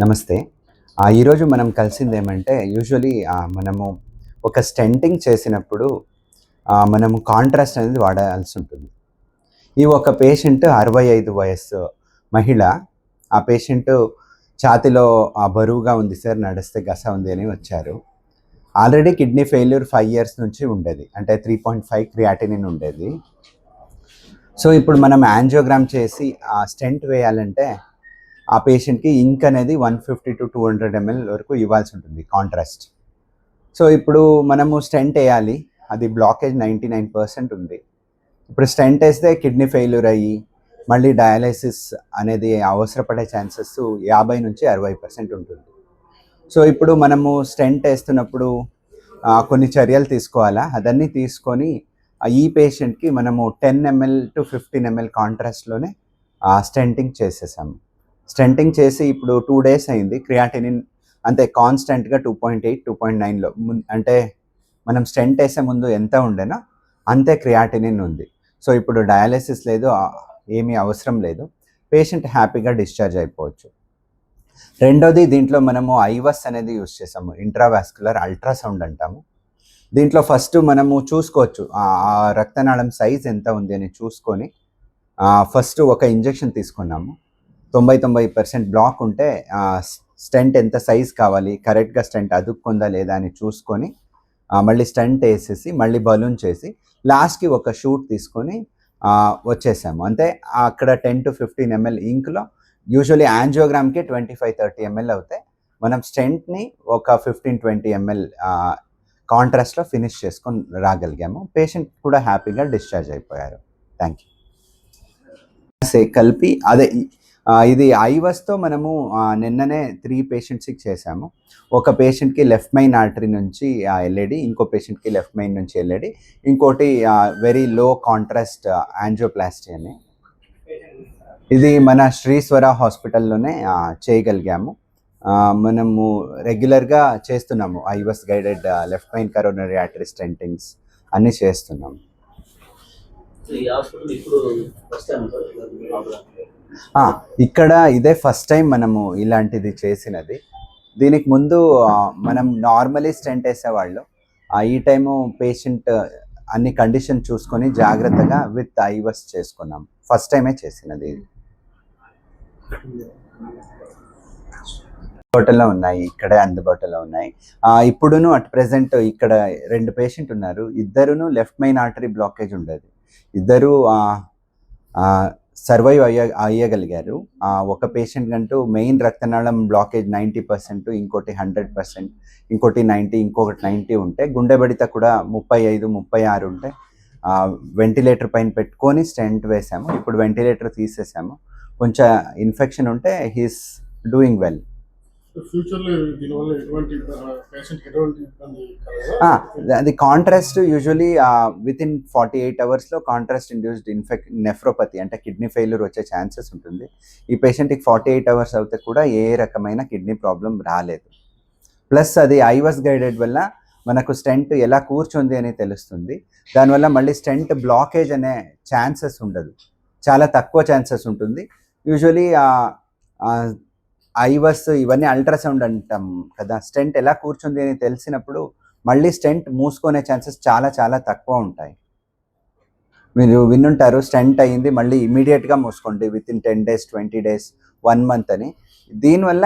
నమస్తే. ఈరోజు మనం కలిసిందేమంటే యూజువల్లీ మనము ఒక స్టెంటింగ్ చేసినప్పుడు మనము కాంట్రాస్ట్ అనేది వాడాల్సి ఉంటుంది. ఈ ఒక పేషెంట్ 65 వయస్సు మహిళ. ఆ పేషెంటు ఛాతీలో బరువుగా ఉంది సార్, నడిస్తే గస ఉంది అని వచ్చారు. ఆల్రెడీ కిడ్నీ ఫెయిల్యూర్ 5 ఇయర్స్ నుంచి ఉండేది. అంటే 3.5 క్రియాటినిన్ ఉండేది. సో ఇప్పుడు మనం యాంజియోగ్రామ్ చేసి స్టెంట్ వేయాలంటే ఆ పేషెంట్కి ఇంక్ అనేది 150 to 200 ml వరకు ఇవ్వాల్సి ఉంటుంది కాంట్రాస్ట్. సో ఇప్పుడు మనము స్టెంట్ వేయాలి. అది బ్లాకేజ్ 99% ఉంది. ఇప్పుడు స్టెంట్ వేస్తే కిడ్నీ ఫెయిల్యూర్ అయ్యి మళ్ళీ డయాలసిస్ అనేది అవసరపడే ఛాన్సెస్ 50 నుంచి 60% ఉంటుంది. సో ఇప్పుడు మనము స్టెంట్ వేస్తున్నప్పుడు కొన్ని చర్యలు తీసుకోవాలా. అదన్నీ తీసుకొని ఈ పేషెంట్కి మనము 10 ml to 15 ml కాంట్రాస్ట్లోనే స్టెంటింగ్ చేసేసాము. స్టెంటింగ్ చేసి ఇప్పుడు 2 days అయింది. క్రియాటినిన్ అంతే కాన్స్టెంట్గా 2.8, 2.9లో అంటే మనం స్టెంట్ వేసే ముందు ఎంత ఉండేనో అంతే క్రియాటినిన్ ఉంది. సో ఇప్పుడు డయాలసిస్ లేదు, ఏమీ అవసరం లేదు. పేషెంట్ హ్యాపీగా డిశ్చార్జ్ అయిపోవచ్చు. రెండోది, దీంట్లో మనము ఐవస్ అనేది యూస్ చేసాము. ఇంట్రావాస్కులర్ అల్ట్రాసౌండ్ అంటాము. దీంట్లో ఫస్ట్ మనము చూసుకోవచ్చు ఆ రక్తనాళం సైజ్ ఎంత ఉంది అని చూసుకొని ఫస్ట్ ఒక ఇంజెక్షన్ తీసుకున్నాము. 90% బ్లాక్ ఉంటే స్టెంట్ ఎంత సైజ్ కావాలి, కరెక్ట్గా స్టెంట్ అదుక్కుందా లేదా అని చూసుకొని మళ్ళీ స్టెంట్ వేసేసి మళ్ళీ బలూన్ చేసి లాస్ట్కి ఒక షూట్ తీసుకొని వచ్చేసాము. అంటే అక్కడ 10 to 15 ml ఇంక్లో యూజువల్లీ యాంజియోగ్రామ్కి 25-30 ml అవుతాయి. మనం స్టెంట్ని ఒక 15-20 ml కాంట్రాస్ట్లో ఫినిష్ చేసుకొని రాగలిగాము. పేషెంట్ కూడా హ్యాపీగా డిశ్చార్జ్ అయిపోయారు. Thank you. కలిపి అదే ఇది ఐవస్తో మనము నిన్ననే 3 పేషెంట్స్కి చేసాము. ఒక పేషెంట్కి లెఫ్ట్ మెయిన్ ఆర్టరీ నుంచి ఎల్ఏడి, ఇంకో పేషెంట్కి లెఫ్ట్ మెయిన్ నుంచి ఎల్ఏడి, ఇంకోటి వెరీ లో కాంట్రాస్ట్ యాంజియోప్లాస్టీ అని. ఇది మన శ్రీశ్వర హాస్పిటల్లోనే చేయగలిగాము. మనము రెగ్యులర్గా చేస్తున్నాము ఐవస్ guided left main coronary artery స్టెంటింగ్స్ అన్నీ చేస్తున్నాము. ఇక్కడ ఇదే ఫస్ట్ టైం మనము ఇలాంటిది చేసినది. దీనికి ముందు మనం నార్మలీ స్టెంట్ వేసేవాళ్ళు. ఈ టైము పేషెంట్ అన్ని కండిషన్ చూసుకొని జాగ్రత్తగా విత్ ఐవస్ చేసుకున్నాం. ఫస్ట్ టైమే చేసినది. అందుబాటులో ఉన్నాయి, ఇక్కడే అందుబాటులో ఉన్నాయి. ఇప్పుడును అట్ ప్రెసెంట్ ఇక్కడ 2 పేషెంట్ ఉన్నారు. ఇద్దరును లెఫ్ట్ మెయిన్ ఆర్టరీ బ్లాకేజ్ ఉండేది. ఇద్దరు సర్వైవ్ అయ్యగలిగారు. ఒక పేషెంట్ కంటూ మెయిన్ రక్తనాళం బ్లాకేజ్ 90%, ఇంకోటి 100%, ఇంకోటి 90, ఇంకొకటి 90 ఉంటే, గుండె బడిత కూడా 35-36 ఉంటే వెంటిలేటర్ పైన పెట్టుకొని స్టెంట్ వేసాము. ఇప్పుడు వెంటిలేటర్ తీసేసాము. కొంచెం ఇన్ఫెక్షన్ ఉంటే హీస్ డూయింగ్ వెల్. అది contrast usually with in 48 hours contrast induced nephropathy అంటే కిడ్నీ ఫెయిల్యూర్ వచ్చే ఛాన్సెస్ ఉంటుంది. ఈ పేషెంట్కి 48 hours అయితే కూడా ఏ రకమైన కిడ్నీ ప్రాబ్లం రాలేదు. ప్లస్ అది ఐవస్ గైడెడ్ వల్ల మనకు స్టెంట్ ఎలా కూర్చుంది అని తెలుస్తుంది. దానివల్ల మళ్ళీ స్టెంట్ బ్లాకేజ్ అనే ఛాన్సెస్ ఉండదు, చాలా తక్కువ ఛాన్సెస్ ఉంటుంది. యూజువలీ ఐవస్ ఇవన్నీ అల్ట్రాసౌండ్ అంటాం కదా, స్టెంట్ ఎలా కూర్చుంది అని తెలిసినప్పుడు మళ్ళీ స్టెంట్ మూసుకునే ఛాన్సెస్ చాలా చాలా తక్కువ ఉంటాయి. మీరు విన్నుంటారు, స్టెంట్ అయ్యింది మళ్ళీ ఇమీడియట్గా మూసుకోండి with in 10 days, 20 days, 1 month అని. దీనివల్ల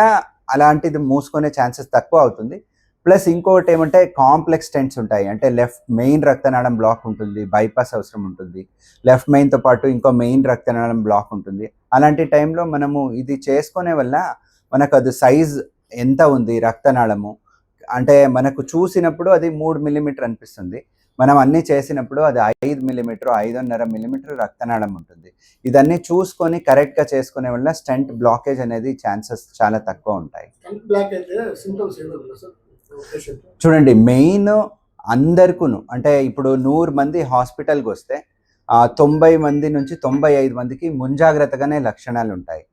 అలాంటిది మూసుకునే ఛాన్సెస్ తక్కువ అవుతుంది. ప్లస్ ఇంకొకటి ఏమంటే కాంప్లెక్స్ స్టెంట్స్ ఉంటాయి. అంటే లెఫ్ట్ మెయిన్ రక్తనాళం బ్లాక్ ఉంటుంది, బైపాస్ అవసరం ఉంటుంది. లెఫ్ట్ మెయిన్తో పాటు ఇంకో మెయిన్ రక్తనాళం బ్లాక్ ఉంటుంది. అలాంటి టైంలో మనము ఇది చేసుకునే వల్ల మనకు అది సైజ్ ఎంత ఉంది రక్తనాళము అంటే మనకు చూసినప్పుడు అది 3 mm అనిపిస్తుంది. మనం అన్నీ చేసినప్పుడు అది 5 mm, 5.5 mm రక్తనాళం ఉంటుంది. ఇదన్నీ చూసుకొని కరెక్ట్గా చేసుకునే వల్ల స్టెంట్ బ్లాకేజ్ అనేది ఛాన్సెస్ చాలా తక్కువ ఉంటాయి. చూడండి, మెయిన్ అందరికీ అంటే ఇప్పుడు 100 మంది హాస్పిటల్కి వస్తే 90 మంది నుంచి 95 మందికి ముంజాగ్రత్తగానే లక్షణాలు ఉంటాయి.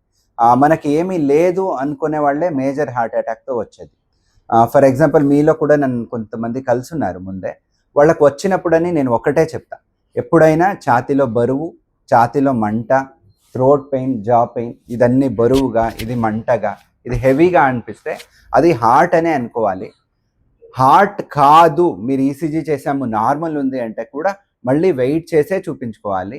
మనకి ఏమీ లేదు అనుకునే వాళ్ళే మేజర్ హార్ట్ అటాక్తో వచ్చేది. ఫర్ ఎగ్జాంపుల్ మీలో కూడా నన్ను కొంతమంది కలుసున్నారు ముందే. వాళ్ళకు వచ్చినప్పుడని నేను ఒకటే చెప్తా, ఎప్పుడైనా ఛాతీలో బరువు, ఛాతీలో మంట, థ్రోట్ పెయిన్, జా పెయిన్, ఇదన్నీ బరువుగా, ఇది మంటగా, ఇది హెవీగా అనిపిస్తే అది హార్ట్ అనే అనుకోవాలి. హార్ట్ కాదు, మీరు ఈసీజీ చేసాము నార్మల్ ఉంది అంటే కూడా మళ్ళీ వెయిట్ చేసే చూపించుకోవాలి.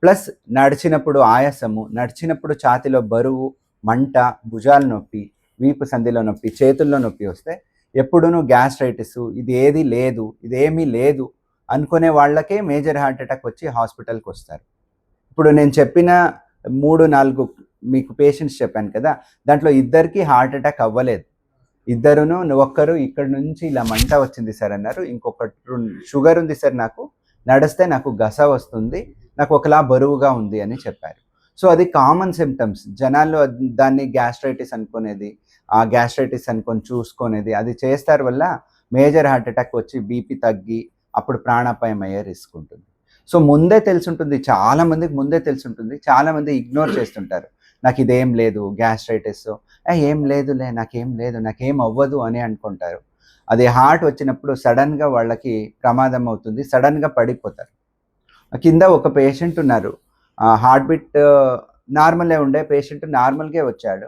ప్లస్ నడిచినప్పుడు ఆయాసము, నడిచినప్పుడు ఛాతీలో బరువు, మంట, భుజాల నొప్పి, వీపు సంధిలో నొప్పి, చేతుల్లో నొప్పి వస్తే ఎప్పుడూ గ్యాస్ట్రైటిస్ ఇది ఏది లేదు, ఇదేమీ లేదు అనుకునే వాళ్ళకే మేజర్ హార్ట్ అటాక్ వచ్చి హాస్పిటల్కి వస్తారు. ఇప్పుడు నేను చెప్పిన 3-4 మీకు పేషెంట్స్ చెప్పాను కదా, దాంట్లో ఇద్దరికి హార్ట్ అటాక్ అవ్వలేదు. ఇద్దరును ఒక్కరు ఇక్కడ నుంచి ఇలా మంట వచ్చింది సార్ అన్నారు, ఇంకొకరు షుగర్ ఉంది సార్, నాకు నడిస్తే నాకు గస వస్తుంది, నాకు ఒకలా బరువుగా ఉంది అని చెప్పారు. సో అది కామన్ సిమ్టమ్స్. జనాల్లో దాన్ని గ్యాస్ట్రైటిస్ అనుకునేది, ఆ గ్యాస్ట్రైటిస్ అనుకొని చూసుకునేది అది చేస్తారు వల్ల మేజర్ హార్ట్ అటాక్ వచ్చి బీపీ తగ్గి అప్పుడు ప్రాణాపాయం అయ్యే రిస్క్ ఉంటుంది. సో ముందే తెలుసుంటుంది, చాలామందికి ముందే తెలుసుంటుంది, చాలామంది ఇగ్నోర్ చేస్తుంటారు. నాకు ఇదేం లేదు గ్యాస్ట్రైటిస్, ఏం లేదులే, నాకేం లేదు, నాకేం అవ్వదు అని అనుకుంటారు. అది హార్ట్ వచ్చినప్పుడు సడన్గా వాళ్ళకి ప్రమాదం అవుతుంది, సడన్గా పడిపోతారు. కింద ఒక పేషెంట్ ఉన్నారు, హార్ట్ బీట్ నార్మలే ఉండే పేషెంట్, నార్మల్గా వచ్చాడు.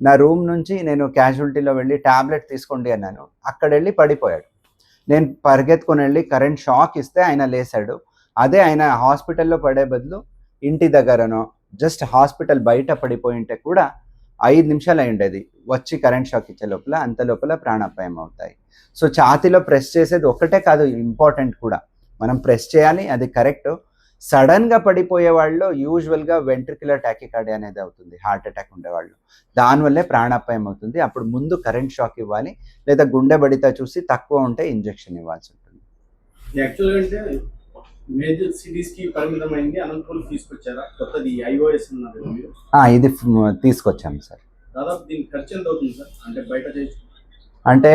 నా రూమ్ నుంచి నేను క్యాజువాలిటీలో వెళ్ళి ట్యాబ్లెట్ తీసుకోండి అన్నాను, అక్కడ వెళ్ళి పడిపోయాడు. నేను పరిగెత్తుకొని వెళ్ళి కరెంట్ షాక్ ఇస్తే ఆయన లేచాడు. అదే ఆయన హాస్పిటల్లో పడే బదులు ఇంటి దగ్గరనో జస్ట్ హాస్పిటల్ బయట పడిపోయి ఉంటే కూడా 5 నిమిషాలు అయి ఉండేది, వచ్చి కరెంట్ షాక్ ఇచ్చే లోపల, అంత లోపల ప్రాణాపాయం అవుతాయి. సో ఛాతీలో ప్రెస్ చేసేది ఒక్కటే కాదు, ఇంపార్టెంట్ కూడా మనం ప్రెస్ చేయాలి, అది కరెక్ట్. సడన్గా పడిపోయే వాళ్ళు యూజువల్గా వెంట్రిక్యులర్ టాకికార్డియా అనేది అవుతుంది, హార్ట్ అటాక్ ఉండేవాళ్ళు. దానివల్లే ప్రాణాపాయం అవుతుంది. అప్పుడు ముందు కరెంట్ షాక్ ఇవ్వాలి, లేదా గుండె బడిత చూసి తక్కువ ఉంటే ఇంజెక్షన్ ఇవ్వాల్సి ఉంటుంది. యాక్చువల్గా అంటే మేజర్ సిటీస్కి పరిమితమైంది, అనంతపురం తీసుకొచ్చారా కొత్తది ఐఓఎస్ ఉన్నారు మీరు? ఇది తీసుకొచ్చాము సార్. దాదాపు దీనికి ఖర్చు ఎంత అవుతుంది సార్? అంటే బయట అంటే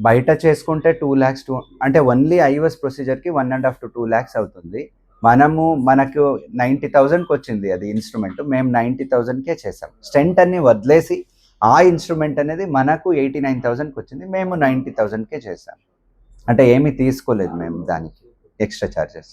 బయట చేసుకుంటే 2 lakhs అంటే ఓన్లీ ఐఓఎస్ ప్రొసీజర్కి 1.5 to 2 lakhs అవుతుంది. మనకు 90,000కి వచ్చింది అది ఇన్స్ట్రుమెంట్, మేము 90,000కే చేసాం. స్టెంట్ అన్ని వదిలేసి ఆ ఇన్స్ట్రుమెంట్ అనేది మనకు 89,000కి వచ్చింది, మేము 90,000కే చేసాం. అంటే ఏమీ తీసుకోలేదు మేము దానికి ఎక్స్ట్రా ఛార్జెస్.